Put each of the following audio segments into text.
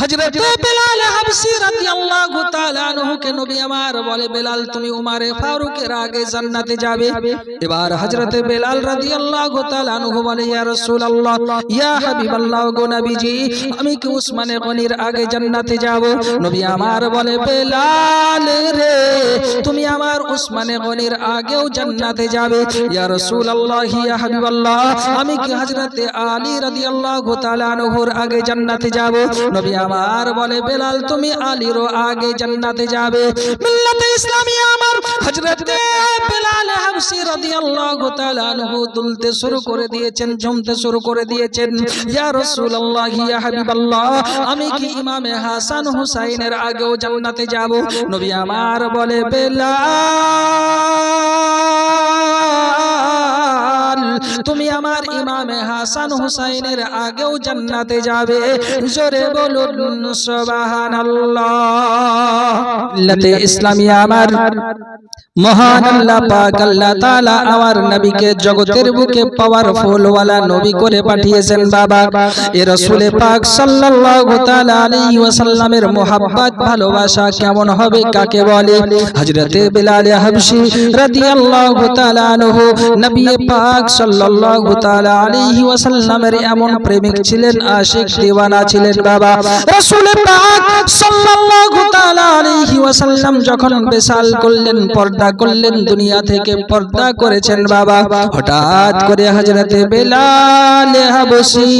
হযরত বেলাল হাবশী রাদিয়াল্লাহু তাআলা আনহু কে নবী আমার বলে, বেলাল তুমি উমরে ফারুকের আগে জান্নাতে যাবে। এবার হযরত বেলাল রাদিয়াল্লাহু তাআলা আনহু বলে, ইয়া রাসূলুল্লাহ, ইয়া হাবিবাল্লাহ গো নবীজি, আমি কি উসমানে গনির আগে জান্নাতে যাব? নবী আমার বলে, বেলাল রে, তুমি আমার উসমানে গনির আগেও জান্নাতে যাবে। ইয়া রাসূলুল্লাহ, ইয়া হাবিবাল্লাহ, আমি কি হযরত আলী রাদিয়াল্লাহু তাআলা আনহুর আগে জান্নাতে যাব? নবী আমার বলে, বেলাল তুমি আলীর আগে জান্নাতে যাবে। মিল্লাতে ইসলামী আমার হযরত বেলাল হাবশী রাদিয়াল্লাহু তাআলা আনহু দুলতে শুরু করে দিয়েছেন, জমতে শুরু করে দিয়েছেন। ইয়া রাসূলুল্লাহ, ইয়া হাবিবাল্লাহ, আমি কি ইমামে হাসান হুসাইনের আগেও জান্নাতে যাব? নবী আমার বলে, বেলাল তুমি আমার ইমামে হাসান হুসাইনের আগেও জান্নাতে যাবে। জোরে বলুন সুবহানাল্লাহ। মিল্লাতে ইসলামী আমার মহান আল্লাহ পাক আল্লাহ তাআলা আমার নবীকে জগতের বুকে পাওয়ারফুল ওয়ালা নবী করে পাঠিয়েছেন। বাবা, এ রাসূল পাক সাল্লাল্লাহু তাআলা আলাইহি ওয়াসাল্লামের মুহাব্বত ভালোবাসা কেমন হবে, কাকে বলে? হযরত বেলাল হাবশী রাদিয়াল্লাহু তাআলা আনহু নবী পাক সাল্লাল্লাহু তাআলা আলাইহি ওয়াসাল্লামের এমন প্রেমিক ছিলেন, আশিক দিওয়ানা ছিলেন। বাবা, রাসূল পাক সাল্লাল্লাহু তাআলা আলাইহি ওয়াসাল্লাম যখন বিশাল করলেন, পর্দা করলেন, দুনিয়া থেকে পর্দা করেছেন। বাবা, হঠাৎ করে হযরত বেলাল হাবশী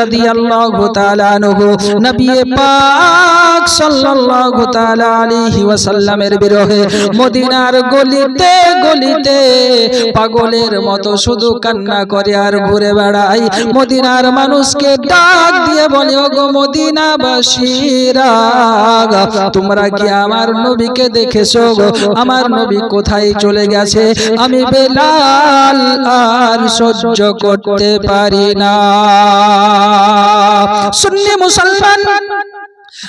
রাদিয়াল্লাহু তাআলা আনহু নবী পাক সাল্লাল্লাহু তাআলা আলাইহি ওয়াসাল্লামের বিরহে মদিনার গলিতে গলিতে পাগলের মতো শুধু কান্না করে আর ঘুরে বেড়ায়। মদিনার মানুষকে ডাক দিয়ে বলে, ওগো মদিনাবাসীরা, তোমরা কি আমার নবীকে দেখেছো? আমার নবী কোথায় চলে গেছে? আমি বেলাল আর সহ্য করতে পারি না। সুন্নি মুসলমান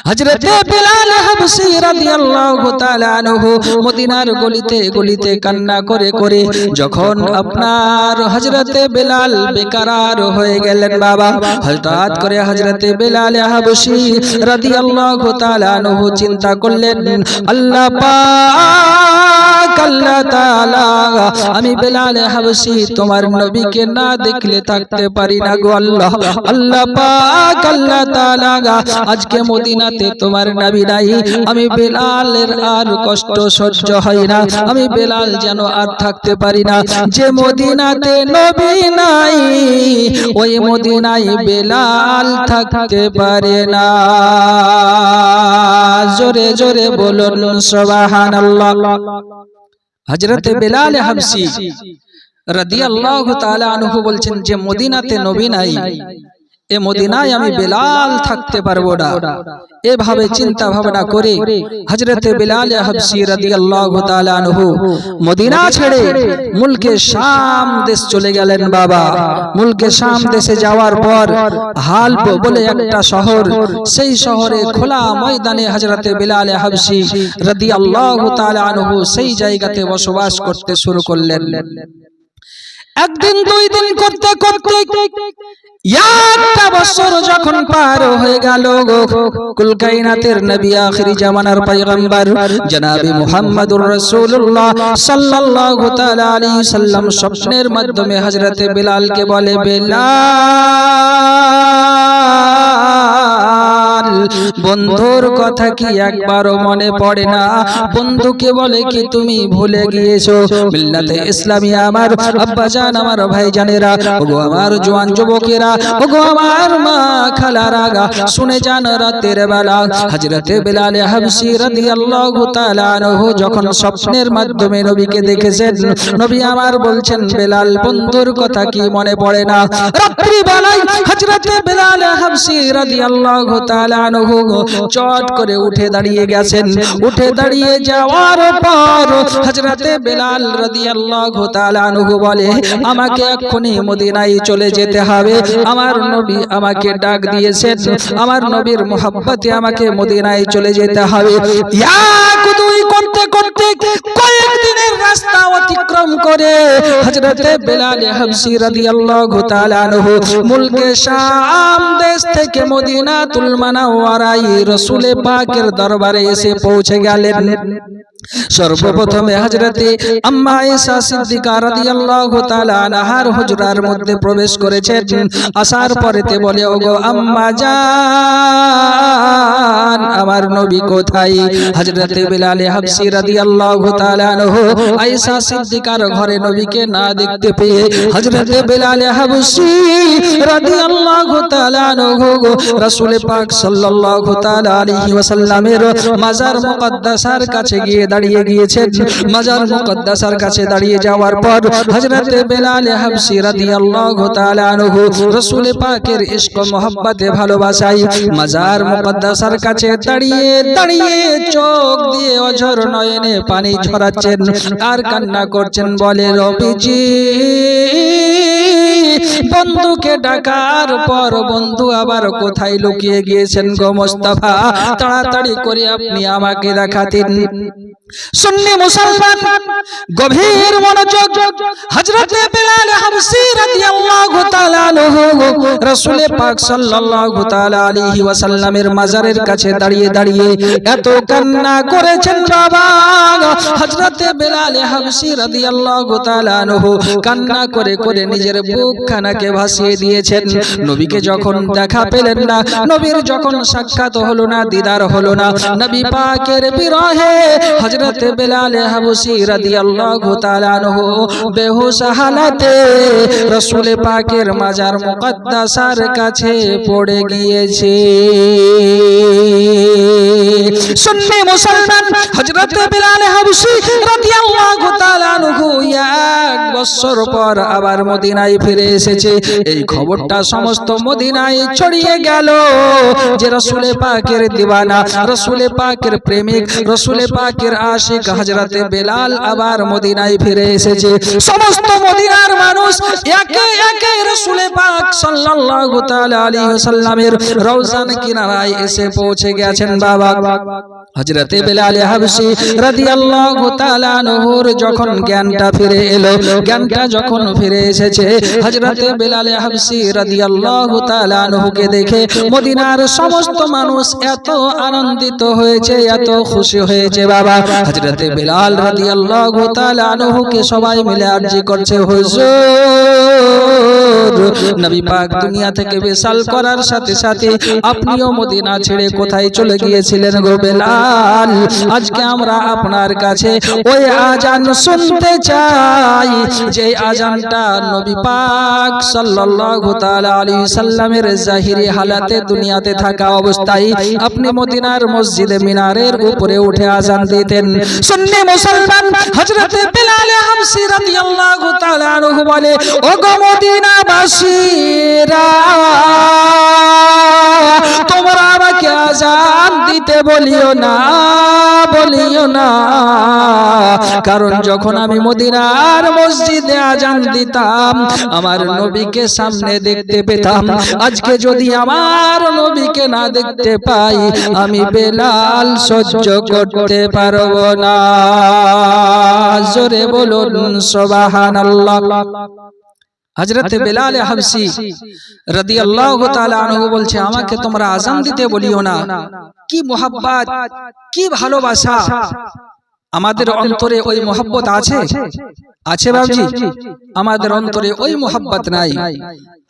হযরত বেলাল হাবশী রাদিয়াল্লাহু তাআলা আনহু মদিনার গলিতে গলিতে কান্না করে করে যখন আপনার হযরত বেলাল বেকরার হয়ে গেলেন, বাবা, হঠাৎ করে হযরত বেলাল হাবশী রাদিয়াল্লাহু তাআলা আনহু চিন্তা করলেন, আল্লাহ পাক আল্লাহ তাআলা, আমি বেলাল হাবশী তোমার নবীকে না দেখলে থাকতে পারি না গো আল্লাহ। আল্লাহ পাক আল্লাহ তাআলা, আজকে মদিনাতে তোমার নবী নাই, আমি বেলালের আর কষ্ট সহ্য হয় না, আমি বেলাল যেন আর থাকতে পারি না। যে মদিনাতে নবী নাই, ওই মদিনায় বেলাল থাকতে পারে না। জোরে জোরে বলুন সুবহানাল্লাহ। হযরত বেলাল হাবশী রাদিয়াল্লাহু তাআলা আনহু বলছেন, যে মদিনাতে নবী নাই, এ মদিনায় আমি বেলাল থাকতে পারবো না। এভাবে চিন্তা ভাবনা করে হযরত বেলাল হাবশী রাদিয়াল্লাহু তাআলা আনহু মদিনা ছেড়ে মুলকে শাম দেশ চলে গেলেন। বাবা, মুলকে শাম দেশে যাওয়ার পর হালব বলে একটা শহর, সেই শহরে খোলা ময়দানে হযরত বেলাল হাবশী রাদিয়াল্লাহু তাআলা আনহু সেই জায়গাতে বসবাস করতে শুরু করলেন। একদিন দুই দিন করতে করতে একটা বছর যখন পার হয়ে গেল, কুল কায়নাতের নবী আখিরি জামানার পয়গম্বর জনাবে মুহাম্মদুর রাসূলুল্লাহ সাল্লাল্লাহু তাআলা আলাইহি সাল্লাম স্বপ্নের মাধ্যমে হযরত বেলালকে বলে, বেলাল, বন্ধুর কথা কি একবারও মনে পড়ে না? বন্ধুকে বলে কি তুমি ভুলে গিয়েছো? মিল্লাতে ইসলামী আমার আব্বাজান, আমার ভাইজানেরা, ওগো আমার জওয়ান যুবকেরা, ওগো আমার মা খালারা, শুনে যান, রাতের বেলা হযরত বেলাল হাবশী রাদিয়াল্লাহু তাআলা আনহু যখন স্বপ্নের মাধ্যমে নবীকে দেখেছেন, নবী আমার বলছেন, বেলাল, বন্ধুর কথা কি মনে পড়ে না? রাত্রি বেলায় হযরত বেলাল হাবশী রাদিয়াল্লাহু তাআলা আনহু চট করে উঠে দাঁড়িয়ে গেছেন। উঠে দাঁড়িয়ে যাওয়ার পর হযরত বেলাল রাদিয়াল্লাহু তাআলা আনহু বলে, আমাকে এক্ষুনি মদিনায় চলে যেতে হবে, আমার নবী আমাকে ডাক দিয়েছেন, আমার নবীর মুহাব্বতে আমাকে মদিনায় চলে যেতে হবে। এক দুই করতে করতে কয়েকদিনের রাস্তা অতিক্রম করে হযরতে বেলাল হাবশী রাদিয়াল্লাহু তাআলা আনহু মুলকে শাম দেশ থেকে মদিনাতুল মুনাওয়ারায় রাসূল পাকের দরবারে এসে পৌঁছে গেলেন। সর্বপ্রথমে হযরতে আম্মা আয়েশা সিদ্দিকা রাদিয়াল্লাহু তাআলা আনহার হুজরার মধ্যে প্রবেশ করেছেন। আসার পরেতে বলে, ওগো আম্মা জান, আমার নবী কোথায়? হযরতে বেলাল হাবশী রাদিয়াল্লাহু তাআলা আনহু আয়েশা সিদ্দিকার ঘরে নবীকে না দেখতে পেয়ে হযরতে বেলাল হাবশী রাদিয়াল্লাহু তাআলা আনহু রাসূল পাক সাল্লাল্লাহু তাআলা আলাইহি ওয়াসাল্লামের মাজার মুকদ্দাসার কাছে গিয়ে দাঁড়িয়ে গিয়েছেন। মাজার মুকদ্দাসার কাছে দাঁড়িয়ে যাওয়ার পর হযরতে বেলাল হাবশী রাদিয়াল্লাহু তাআলা আনহু রাসূল পাকের ইশক ও মহব্বতে ভালোবাসায় মাজার মুকদ্দাসার কাছে দাঁড়িয়ে দাঁড়িয়ে চোখ দিয়ে অঝর নয়নে পানি ঝরাচ্ছেন আর কান্না করছেন। বলে, রবিজি, বন্ধুকে ডাকার পর বন্ধু আবার কোথায় লুকিয়ে গিয়েছেন গো মুস্তাফা? তাড়াতাড়ি করে আপনি আমাকে দেখাতেন। সুন্নি মুসলমান গভীর মনোযোগ, হযরতে বেলাল হাবশী রাদিয়াল্লাহু তাআলা আনহু রাসূল পাক সাল্লাল্লাহু তাআলা আলাইহি ওয়াসাল্লামের মাজারের কাছে দাঁড়িয়ে দাঁড়িয়ে এত কান্না করেছেন বাবা। হযরতে বেলাল হাবশী রাদিয়াল্লাহু তাআলা আনহু কান্না করে করে নিজের বুকখানাকে ভাসিয়ে দিয়েছেন। নবীকে যখন দেখা পেলেন না, নবীর যখন সাক্ষাৎ হলো না, দিদার হলো না, নবী পাকের বিরহে হযরতে বেলাল হাবশী রাদিয়াল্লাহু তাআলা আনহু বেহুশ হালাতে রাসূল পাকের মাজার মুকদ্দাসার কাছে পড়ে গিয়েছে। সুন্নি মুসলমান হযরতে বেলাল হাবশী রাদিয়াল্লাহু তাআলা আনহু এক বছর পর আবার মদিনায় ফিরে এসেছে। এই খবরটা সমস্ত মদিনায় ছড়িয়ে গেল যে রাসূল পাকের দিওয়ানা, রাসূল পাকের প্রেমিক, রাসূল পাকের আশিক হযরতে বেলাল আবার মদিনায় ফিরে এসেছে। সমস্ত মদিনার মানুষ একে একে রাসূল পাক সাল্লাল্লাহু তাআলা আলাইহি ওয়াসাল্লামের রওজান কিনারায় এসে পৌঁছে গেছেন বাবা। হযরতে বেলাল হাবশী রাদিয়াল্লাহু তাআলা আনহুর যখন জ্ঞানটা ফিরে এলো, জ্ঞানটা যখন ফিরে এসেছে, হযরতে বেলাল হাবশী রাদিয়াল্লাহু তাআলা আনহুকে দেখে মদিনার সমস্ত মানুষ এত আনন্দিত হয়েছে, এত খুশি হয়েছে বাবা। হযরতে বেলাল রাদিয়াল্লাহু তাআলা আনহুকে সবাই মিলে আরজি করছে, হুজুর, নবী পাক দুনিয়া থেকে বিশাল করার সাথে সাথে আপনিও মদিনা ছেড়ে কোথায় চলে গিয়েছিলেন গো বেলাল? আজকে আমরা আপনার কাছে ওই আজান শুনতে চাই যে আজানটা নবী পাক সাল্লাল্লাহু তাআলা আলাইহি সাল্লামের জাহিরি হালাতে দুনিয়াতে থাকা অবস্থায় আপনি মদিনার মসজিদে মিনারের উপরে উঠে আজান দিতেন। সুন্নি মুসলমান হযরতে বেলাল হাবশী রাদিয়াল্লাহু তাআলা আনহু বলে, ওগো মদিনাবাসীরা, তোমরা আমাকে আজান দিতে বলিও না, বলিও না, কারণ যখন আমি মদিনার মসজিদে আজান দিতাম আমার নবীকে সামনে দেখতে পেতাম। আজকে যদি আমার নবীকে না দেখতে পাই আমি বেলাল সহ্য করতে পারবো না। জোরে বলুন সুবহানাল্লাহ। হযরতে বেলাল হাবশী রাদিয়াল্লাহু তাআলা আনহু বলছে, আমাকে তোমরা আযান দিতে বলিও না। কি মোহাব্বত, কি ভালোবাসা! আমাদের অন্তরে ওই মোহাব্বত আছে? আছে বাবজি? আমাদের অন্তরে ওই মোহাব্বত নাই।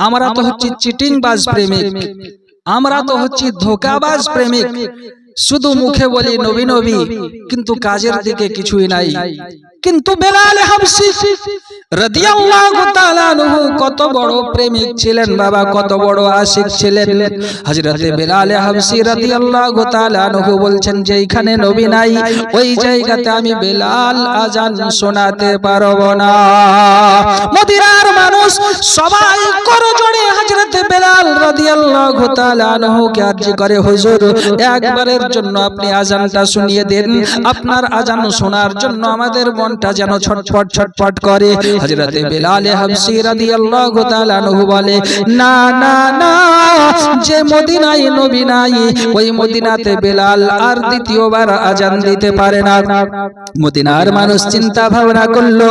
আমরা তো হচ্ছি চিটিংবাজ প্রেমিক, আমরা তো হচ্ছি ধোঁকাবাজ প্রেমিক। শুধু মুখে বলি নবী নবী, কিন্তু কাজের দিকে কিছুই নাই। কিন্তু বেলাল হাবশী রাদিয়াল্লাহু তাআলা আনহু কত বড় প্রেমিক ছিলেন বাবা, কত বড় আশিক ছিলেন। হযরতে বেলাল হাবশী রাদিয়াল্লাহু তাআলা আনহু বলছেন, যেখানে নবী নাই ওই জায়গাতে আমি বেলাল আজান শোনাতে পারবো না। মদিনার মানুষ মানুষ সবাই করজোড়ে হযরত বেলাল রাদিয়াল্লাহু তাআলা আনহুকে আরজি করে, হুজুর একবারের জন্য আপনি আযানটা শুনিয়ে দেন, আপনার আযান শোনার জন্য আমাদের মনটা যেন ছটফট ছটফট করে। হযরত বেলাল হাবশী রাদিয়াল্লাহু তাআলা আনহু বলে, না না না, যে মদিনায় নবী নাই ওই মদিনাতে বেলাল আর দ্বিতীয়বার আযান দিতে পারে না। মদিনার মানুষ চিন্তা ভাবনা করলো,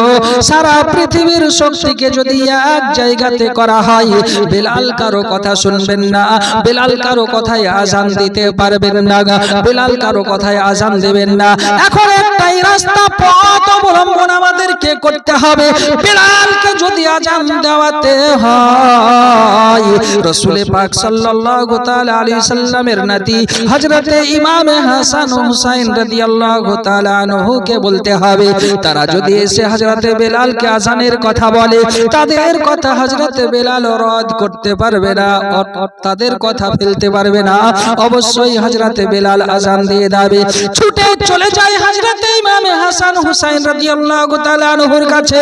সারা পৃথিবীর শক্তিকে যদি এক জায়গাতে করা হয়, বেলাল কারো কথা শুনবেন না, বেলাল কারো কথায় আযান দিতে পারবেন না, বেলাল কারো কথায় আযান দেবেন না। এখন একটাই রাস্তা পথ অবলম্বন আমাদেরকে করতে হবে, বেলালকে যদি আযান দেওয়াতে হয়, রাসূল পাক সাল্লাল্লাহু তাআলা আলাইহি সাল্লামের নাতি হযরতে ইমাম হাসান ও হুসাইন রাদিয়াল্লাহু তাআলা আনহুকে বলতে হবে। তারা যদি এসে হযরতে বেলালকে আযানের কথা বলে, তাদের কথা হযরতে বেলাল রদ করতে পারবে না, তাদের কথা ফেলতে পারবে না, অবশ্যই হযরতে বেলাল আযান দিয়ে দেবে। ছুটে চলে যায় হযরতে ইমাম হাসান হুসাইন রাদিয়াল্লাহু তাআলা আনহুর কাছে।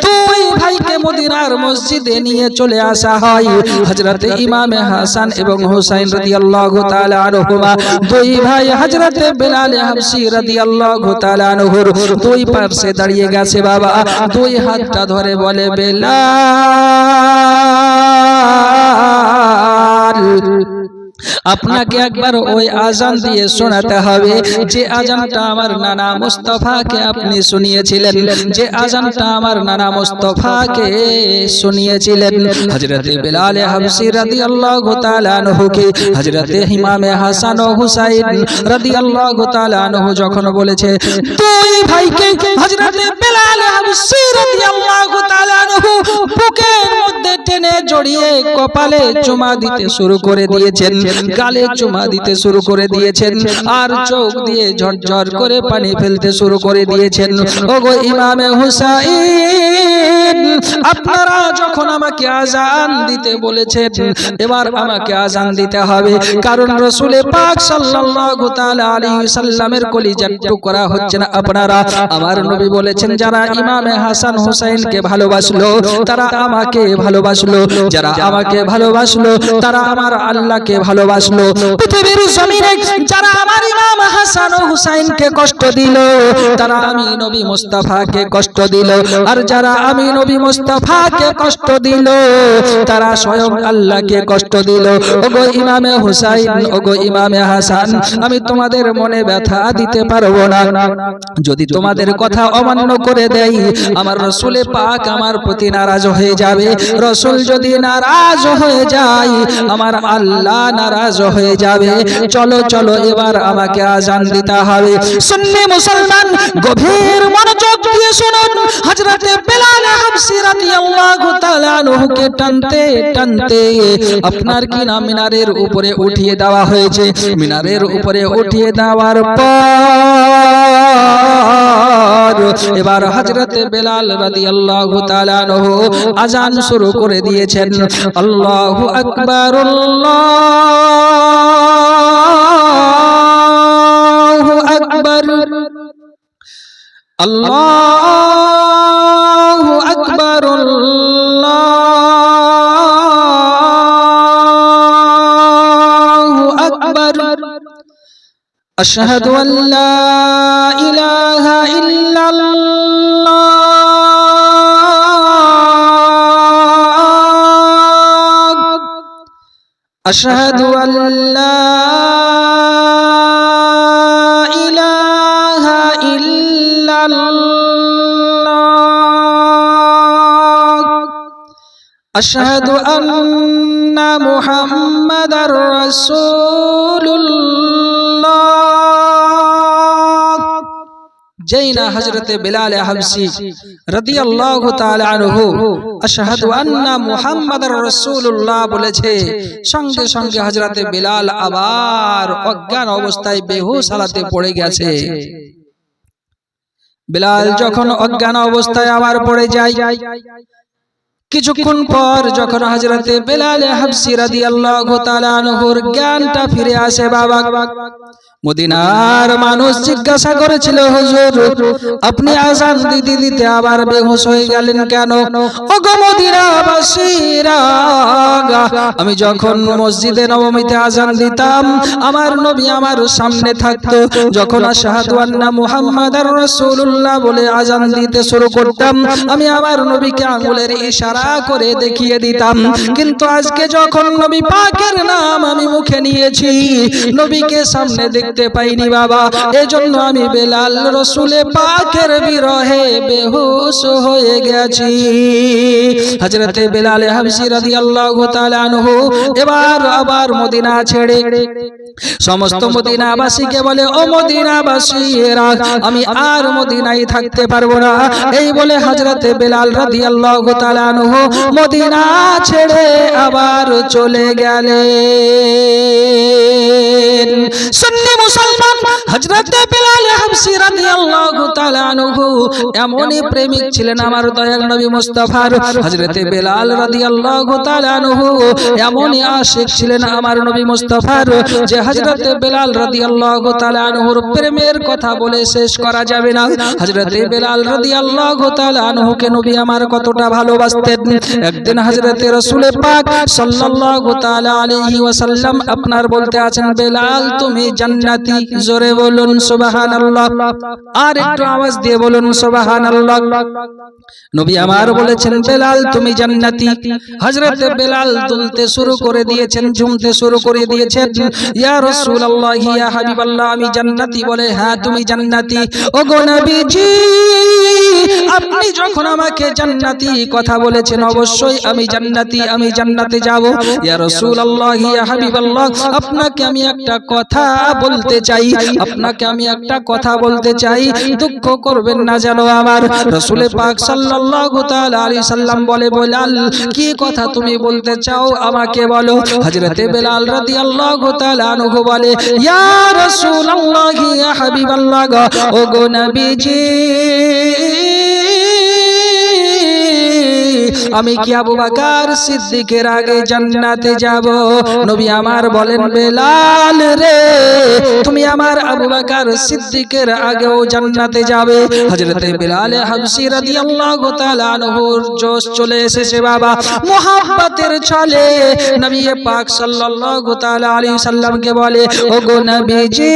দুই ভাইকে মদিনার মসজিদে নিয়ে চলে আসা হয়। হযরতে ইমাম হাসান এবং হুসাইন রাদিয়াল্লাহু তাআলা আনহুমা দুই ভাই হযরতে বেলাল হাবশী রাদিয়াল্লাহু তাআলা আনহুর দুই পাশে দাঁড়িয়ে গেছে। বাবা দুই হাতটা ধরে বলে, বেলাল আপনাকে একবার ওই আযান দিয়ে শোনাতে হবে, যে আযানটা আমার নানা মুস্তাফাকে আপনি শুনিয়েছিলেন, যে আযানটা আমার নানা মুস্তাফাকে শুনিয়েছিলেন। হযরতে বেলাল হাবশী রাদিয়াল্লাহু তাআলা আনহুকে হযরতে ইমাম হাসান ও হুসাইন রাদিয়াল্লাহু তাআলা আনহু যখন বলেছে, দুই ভাইকে হযরতে বেলাল হাবশী রাদিয়াল্লাহু তাআলা আনহু বুকের মধ্যে টেনে জড়িয়ে কপালে চুমা দিতে শুরু করে দিয়েছেন, গালে চুমা দিতে শুরু করে দিয়েছেন, আর চোখ দিয়ে ঝরঝর করে পানি ফেলতে শুরু করে দিয়েছেন। ওগো ইমাম হুসাইন, আপনারা যখন আমাকে আযান দিতে বলেছেন, এবার আমাকে আযান দিতে হবে, কারণ রাসূল পাক সাল্লাল্লাহু তাআলা আলাইহি সাল্লামের কলিজার টুকরা হচ্ছে না আপনারা। আমার নবী বলেছেন, যারা ইমাম হাসান হুসাইনকে ভালোবাসলো তারা আমাকে ভালোবাসলো, যারা আমাকে ভালোবাসলো তারা আমার আল্লাহকে ভালোবাসলো। পৃথিবীর জমিনে যারা আমার ইমাম হাসান ও হুসাইনকে কষ্ট দিল, তারা আমি নবী মুস্তাফাকে কষ্ট দিল, আর যারা আমি নবী মুস্তাফাকে কষ্ট দিল তারা স্বয়ং আল্লাহকে কষ্ট দিল। ওগো ইমামে হুসাইন, ওগো ইমামে হাসান, আমি তোমাদের মনে ব্যথা দিতে পারবো না। যদি তোমাদের কথা অমান্য করে দেই, আমার রাসূল পাক আমার প্রতি নারাজ হয়ে যাবে। রাসূল যদি নারাজ হয়ে যায়, আমার আল্লাহ নারাজ হয়ে যাবে। চলো চলো এবার আমাকে আযান দিতে হবে। সুন্নি মুসলমান গভীর মনোযোগ দিয়ে শুনুন। হযরতে বেলাল হাবশী রাদিয়াল্লাহু তাআলা আনহুকে টানতে টানতে আপনার কি না মিনারের উপরে উঠিয়ে দেওয়া হয়েছে। মিনারের উপরে উঠিয়ে দেওয়ার পর এবার হযরতে বেলাল রাদিয়াল্লাহু তাআলা আনহু আযান শুরু করে দিয়েছেন। আল্লাহু আকবার, আল্লাহু আকবার, আল্লাহু আকবার, আল্লাহু আকবার। আশহাদু আল্লা ইলাহা ইল্লাল্লাহ, আশহাদু আল্লা ইলাহা ইল্লাল্লাহ, আশহাদু আন্না মুহাম্মাদার রাসূলুল্লাহ। যেই না হযরতে বেলাল হাবশী রাদিয়াল্লাহু তাআলা আনহু আশহাদু আন্না মুহাম্মাদার রাসূলুল্লাহ বলেছে, সঙ্গে সঙ্গে হযরতে বেলাল আবার অজ্ঞান অবস্থায় বেহুশ হালাতে পড়ে গেছে। বেলাল যখন অজ্ঞান অবস্থায় আবার পড়ে যায়, কিছুক্ষণ পর যখন হযরতে বেলাল হাবশী রাদিয়াল্লাহু তাআলা আনহুর জ্ঞানটা ফিরে আসে বাবা, মদিনার মানুষ জিজ্ঞাসা করেছিল, হুজুর আপনি আযান দিতে দিতে আবার বেহুশ হয়ে গেলেন কেন? ওগো মদিনাবাসীরা, আমি যখন মসজিদে নববীতে আযান দিতাম আমার নবী আমার সামনে থাকতো, যখন আশহাদু আন্না মুহাম্মাদার রাসূলুল্লাহ বলে আযান দিতে শুরু করতাম আমি আমার নবীকে আঙ্গুলের ইশারা করে দেখিয়ে দিতাম, কিন্তু আজকে যখন নবী পাকের নাম আমি মুখে নিয়েছি নবীকে সামনে দেখতে পাইনি বাবা, এজন্য আমি বেলাল রাসূলে পাকের বিরহে বেহুশ হয়ে গেছি। হযরতে বেলাল হাবশী রাদিয়াল্লাহু তাআলা আনহু এবার আবার মদিনা ছেড়ে সমস্ত মদিনাবাসীকে বলে, ও মদিনাবাসীরা আমি আর মদিনায় থাকতে পারবো না। এই বলে হযরতে বেলাল রাদিয়াল্লাহু তাআলা আনহু মদিনা ছেড়ে আবার চলে গেলেন। সুন্নি মুসলমান, হযরতে বেলাল হাবশী রাদিয়াল্লাহু তাআলা আনহু এমনই প্রেমিক ছিলেন আমার দয়াল নবী মুস্তাফার। হযরতে বেলাল রাদিয়াল্লাহু তাআলা আনহু এমনই আশিক ছিলেন আমার নবী মুস্তাফার যে হযরতে বেলাল রাদিয়াল্লাহু তাআলা আনহুর প্রেমের কথা বলে শেষ করা যাবে না। হযরতে বেলাল রাদিয়াল্লাহু তাআলা আনহুকে নবী আমার কতটা ভালোবাসতেন। একদিন হযরতে রাসূল পাক সাল্লাল্লাহু তাআলা আলাইহি ওয়াসাল্লাম আপনার বলতে আছেন, বেলাল তুমি জান্নাতি, জোরে বলুন সুবহানাল্লাহ, আর একটু আওয়াজ দিয়ে বলুন সুবহানাল্লাহ। নবী আমার বলেছেন, বেলাল তুমি জান্নাতি। হযরতে বেলাল দুলতে শুরু করে দিয়েছেন, ঝুমতে শুরু করে দিয়েছেন, ইয়া রাসূলুল্লাহ ইয়া হাবিবাল্লাহ আমি জান্নাতি। বলে হ্যাঁ তুমি জান্নাতি। ওগো নবীজি আপনি যখন আমাকে জান্নাতি কথা বলেছেন অবশ্যই আমি জান্নাতি, আমি জান্নাতে যাব। ইয়া রাসূলুল্লাহ ইয়া হাবিবাল্লাহ আপনাকে আমি একটা কথা বলতে চাই, আপনাকে আমি একটা কথা বলতে চাই, দুঃখ করবেন না যেন আমার। রাসূল পাক সাল্লাল্লাহু তাআলা আলাইহি সাল্লাম বলে, বেলাল কি কথা তুমি বলতে চাও আমাকে বলো। হযরতে বেলাল রাদিয়াল্লাহু তাআলা আনহু বলে, ইয়া রাসূলুল্লাহ ইয়া হাবিবাল্লাহ ওগো নবীজি আমি কি আবু বকর সিদ্দিকের আগে জান্নাতে যাব? নবী আমার বলেন, বেলাল রে তুমি আমার আবু বকর সিদ্দিকের আগেও জান্নাতে যাবে। হযরতে বেলাল হাবশী রাদিয়াল্লাহু তাআলা আনহুর জোশ চলে এসেছে বাবা, মুহাব্বতের ছলে নবী পাক সাল্লাল্লাহু তাআলা আলাইহি সাল্লামকে বলে, ওগো নবীজি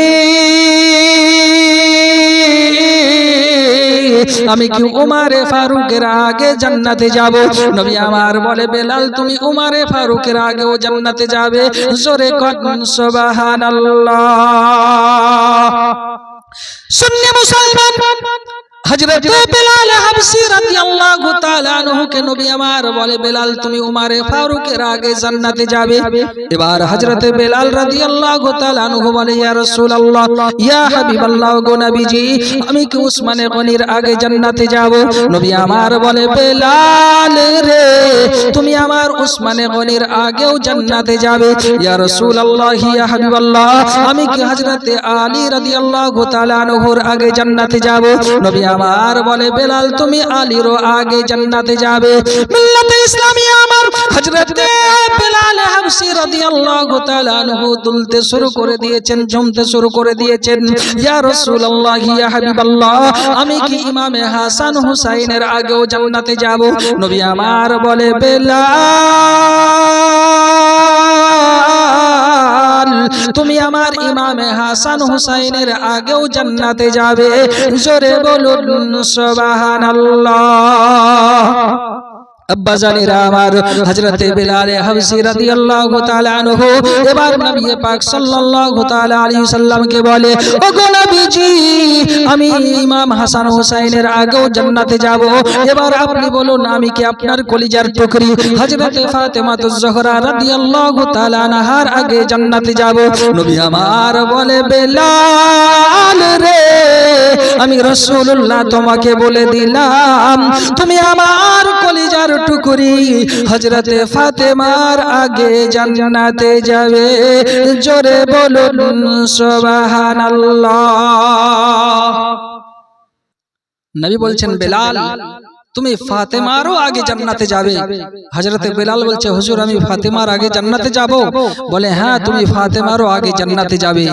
আমি কি উমারে ফারুকের আগে জান্নাতে যাব? নবী আমার বলে, বেলাল তুমি উমারে ফারুকের আগেও জান্নাতে যাবে। জোরে কোন সুবহানাল্লাহ। সুন্নি মুসলমান, হযরতে বেলাল হাবশী রাদিয়াল্লাহু তাআলা আনহুকে নবী আমার বলে, বেলাল তুমি উমারে ফারুকের আগে জান্নাতে যাবে। এবার হযরতে বেলাল রাদিয়াল্লাহু তাআলা আনহু বলে, ইয়া রাসূলুল্লাহ ইয়া হাবিবাল্লাহ গো নবীজি আমি কি উসমানে গনির আগে জান্নাতে যাব? নবী আমার বলে, বেলাল রে তুমি আমার উসমানে গনির আগেও জান্নাতে যাবে। ইয়া রাসূলুল্লাহ ইয়া হাবিবাল্লাহ আমি কি হযরতে আলী রাদিয়াল্লাহু তাআলা আনহুর আগে জান্নাতে যাব? নবী আমার বলে, বেলাল তুমি আলীর আগে জান্নাতে যাবে। মিল্লাতে ইসলামিয়া আমার হযরতে বেলাল হাবশী রাদিয়াল্লাহু তাআলা আনহু দুলতে শুরু করে দিয়েছেন, ঝুমতে শুরু করে দিয়েছেন, ইয়া রাসূলুল্লাহ ইয়া হাবিবাল্লাহ আমি কি ইমামে হাসান হুসাইনের আগেও জান্নাতে যাব? নবী আমার বলে, বেলাল তুমি আমার ইমামে হাসান হুসাইনের আগেও জান্নাতে যাবে। জোরে বলুন সুবহানাল্লাহ। আব্বা জানেরা আমার হযরতে বেলাল হাবশী রাদিয়াল্লাহু তাআলা আনহু এবার নবী পাক সাল্লাল্লাহু তাআলা আলাইহি সাল্লামকে বলে, ওগো নবীজি আমি ইমাম হাসান হুসাইনের আগেও জান্নাতে যাব। এবার আপনি বলুন আমি কি আপনার কলিজার টুকরি হযরতে ফাতেমাতুজ জোহরা রাদিয়াল্লাহু তাআলা আনহার আগে জান্নাতে যাব? নবী আমার বলে, বেলাল রে আমি রাসূলুল্লাহ তোমাকে বলে দিলাম তুমি আমার কলিজার টুকরি হযরতে ফাতেমার আগে জান্নাতে যাবে। জোরে বলুন সুবহানাল্লাহ। নবী বলছেন, বেলাল তুমি ফাতেমারও আগে জান্নাতে যাবে। হযরতে বেলাল বলছে হুজুর আমি ফাতেমার আগে জান্নাতে যাব? বলে হ্যাঁ তুমি ফাতেমারও আগে জান্নাতে যাবে।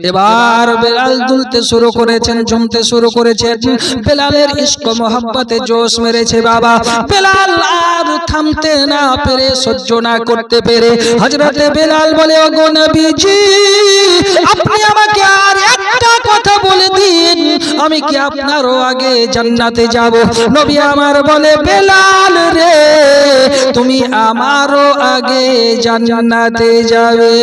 এবার বেলাল দুলতে শুরু করেছেন, জমতে শুরু করেছেন। বেলালের ইশক মোহাব্বতে জোশ মেরেছে বাবা। বেলাল আর থামতে না পেরে, সহ্য না করতে পেরে হযরতে বেলাল বলে ওগো নবীজি আপনি আমাকে আর একটা কথা বলে দিন, আমি কি আপনারও আগে জান্নাতে যাব? নবী আমার বলে বেলাল রে তুমি আমারও আগে জান্নাতে যাবে।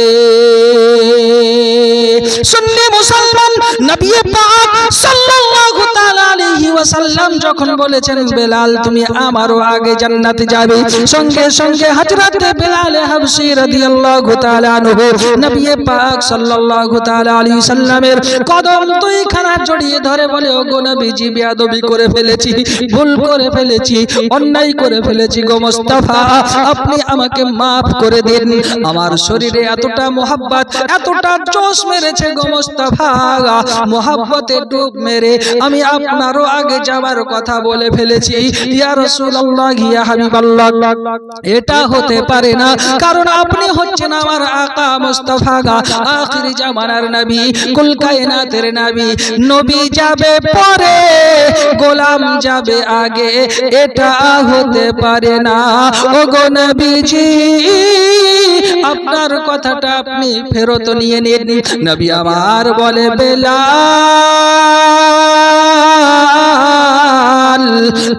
সুন্নি মুসলমান নবী পাক সাল্লাল্লাহু তাআলা আলাইহি ওয়াসাল্লাম যখন বলেছেন বেলাল তুমি আমারও আগে জান্নাতে যাবে, সঙ্গে সঙ্গে হযরত বেলাল হাবশী রাদিয়াল্লাহু তাআলা আনহু নবী পাক সাল্লাল্লাহু তাআলা আলাইহি সাল্লামের কদম দুইখানা জড়িয়ে ধরে বলে ওগো নবীজি বেয়াদবি করে ফেলেছি, ভুল করে ফেলেছি, অন্যায় করে ফেলেছি গো মুস্তাফা, আপনি আমাকে maaf করে দিন। আমার শরীরে এতটা মোহাব্বত, এতটা জোশ মেরেছে গো মুস্তাফা, মোহাব্বতে ডুব মেরে আমি আপনারও আগে যাবার কথা বলে ফেলেছি। ইয়া রাসূলুল্লাহ ইয়া হাবিবাল্লাহ এটা হতে পারে না, কারণ আপনি হচ্ছেন আমার আকা মুস্তাফা, আখিরি জামানার নবী, কুল কায়নাতের নবী। নবী যাবে পরে, গোলাম যাবে আগে, এটা হতে পারে না। ওগো নবীজি আপনার কথাটা আপনি ফেরত নিয়ে নিন। নবী আমার বলে বেলাল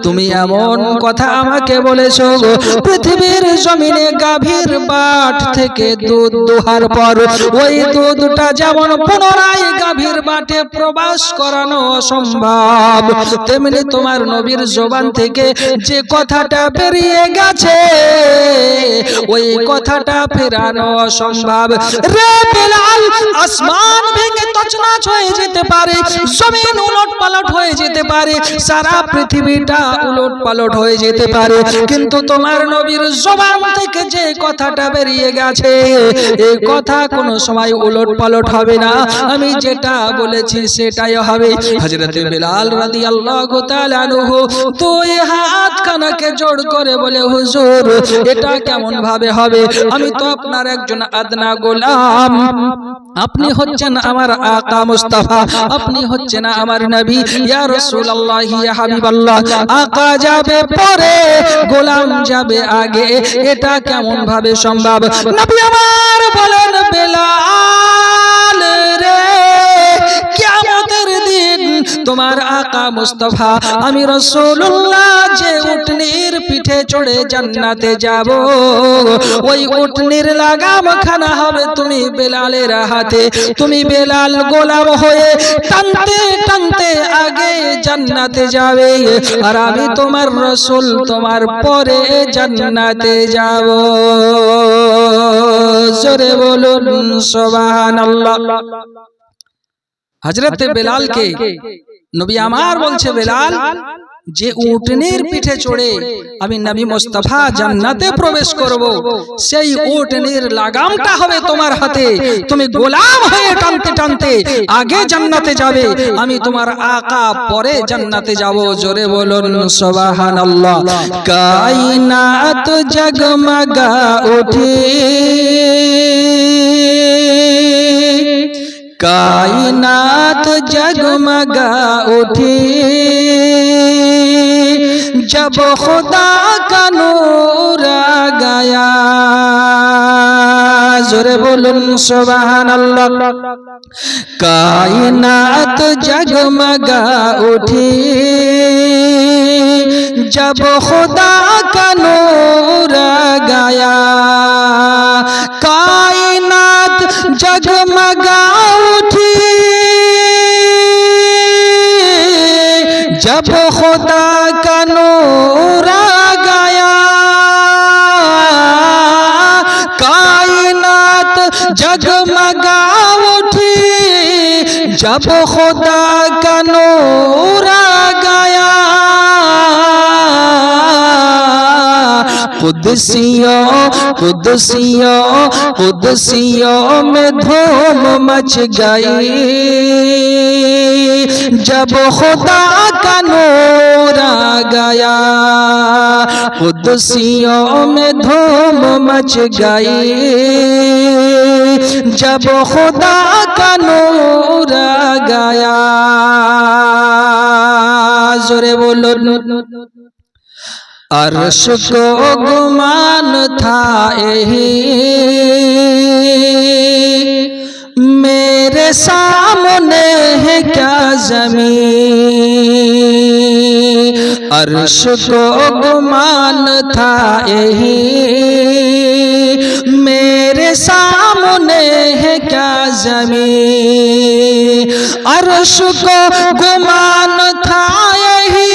তুমি এমন কথা আমাকে বলেছো, পৃথিবীর জমিনে গাভীর বাট থেকে দুধ দোহার পর ওই দুধটা যেমন পুনরায় গাভীর বাটে প্রবাস করানো অসম্ভব, তেমনি তোমার নবীর জবান থেকে যে কথাটা বেরিয়ে গেছে ওই কথাটা ফেরানো অসম্ভব। রে বেলাল আসমান ভেঙে তছনছ হয়ে যেতে পারে, জমিন উলট পালট হয়ে যেতে পারে, সারা পৃথিবীটা উলট পালট হয়ে যেতে পারে, কিন্তু তোমার নবীর জবান থেকে যে কথাটা বেরিয়ে গেছে এই কথা কোনো সময় উলট পালট হবে না, আমি যেটা বলেছি সেটাই হবে। হযরত বেলাল রাদিয়াল্লাহু তাআলা আনহু দুই হাত কানাকে জোড় করে বলে হুজুর এটা কেমন ভাবে হবে, আমি তো আপনার একজন আদনা গোলাম, আপনি হচ্ছেন আমার আকা মুস্তাফা, আপনি হচ্ছেন আমার নবী। ইয়া রাসূলুল্লাহ ইয়া হাবিবাল্লাহ আকা যাবে পরে, গোলাম যাবে আগে, এটা কেমন ভাবে সম্ভব? নবী আমার বলেন বেলাল রে কিয়ামতের দিন তোমার আকা মুস্তাফা আমি রাসূলুল্লাহ যে উটনির পিঠে চড়ে জান্নাতে যাব, ওই উটনির লাগাম খানা হবে তুমি বেলালের হাতে, তুমি বেলাল গোলাম হয়ে টানতে টানতে আগে জান্নাতে যাবে, আর আমি তোমার রাসূল তোমার পরে জান্নাতে যাব। জোরে বলুন সুবহানাল্লাহ। হযরত বেলালকে নবী আমার বলছে বেলাল যে উটনির পিঠে চড়ে আমি নবী মুস্তাফা জান্নাতে প্রবেশ করব, সেই উটনির লাগামটা হবে তোমার হাতে, তুমি গোলাম হয়ে টানতে টানতে আগে জান্নাতে যাবে, আমি তোমার আকা পরে জান্নাতে যাব। জোরে বলুন সুবহানাল্লাহ। কায়নাত জগমগা উঠে, कायनात जगमगा उठी, जब खुदा का नूर आ गया। जोरे बोलुन सुबहानल्लाह। कायनात जगमगा उठी, जब खुदा का नूर आ गया। कायनात जगमगा उठी, जब खुदा का नूर आ गया। कायनात जगमगा उठी, जब खुदा का नूर आ गया। कुदसियों कुदसियों कुदसियों में धूम मच गई, जब खुदा का नूर आ गया कुदसियों में धूम मच गई जब खुदा का नूर आ गया जोरे बोलो अर्श को गुमान था यही मेरे सामने है क्या ज़मीन अर्श को गुमान था यही मेरे सामने है क्या ज़मीन अर्श को गुमान था यही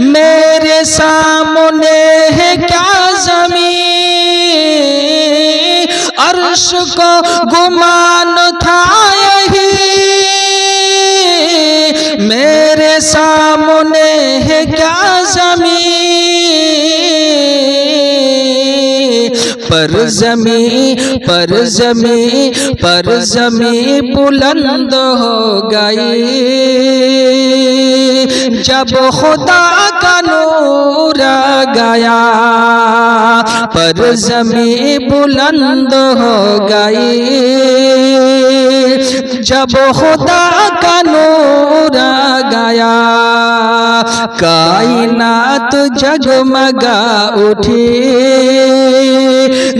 मेरे सामने है क्या ज़मीन अर्श को गुमान था यही मेरे सामने है क्या ज़मीन पर ज़मीं बुलंद हो गई जब खुदा का नूर आ गया पर ज़मीं बुलंद हो गई जब खुदा का नूर आ गया कायनात जगमगा उठी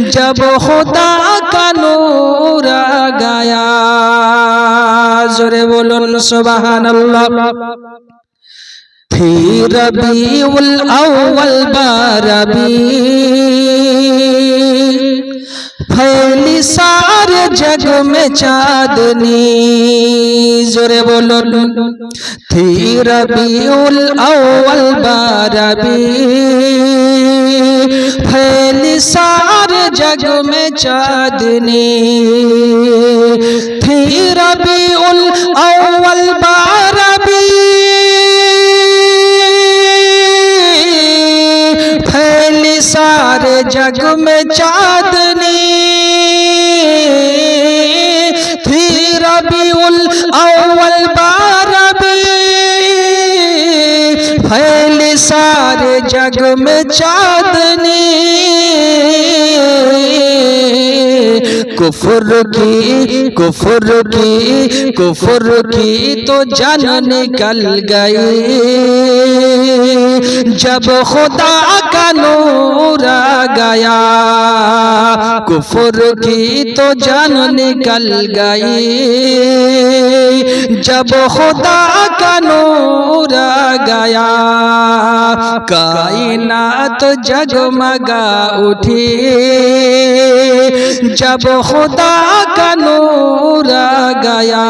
जब खुदा का नूर आ गया जोरे बोलो सुभान अल्लाह थी रबीउल अव्वल बारबी फैली सारे जग में चांदनी जोरे बोलो थी रबीउल अव्वल बारबी फैली सारे जग में चांदनी थी रबीउल अव्वल बारबी फैली सारे जग में चांदनी थी रबीउल अव्वल बारबी फैली सारे जग में चांदनी कुफर की तो जान निकल गई जब खुदा का नूर आ गया कुफर की तो जान निकल गई जब खुदा का नूर आ गया कायनात जगमगा उठी जब खुदा का नूर आ गया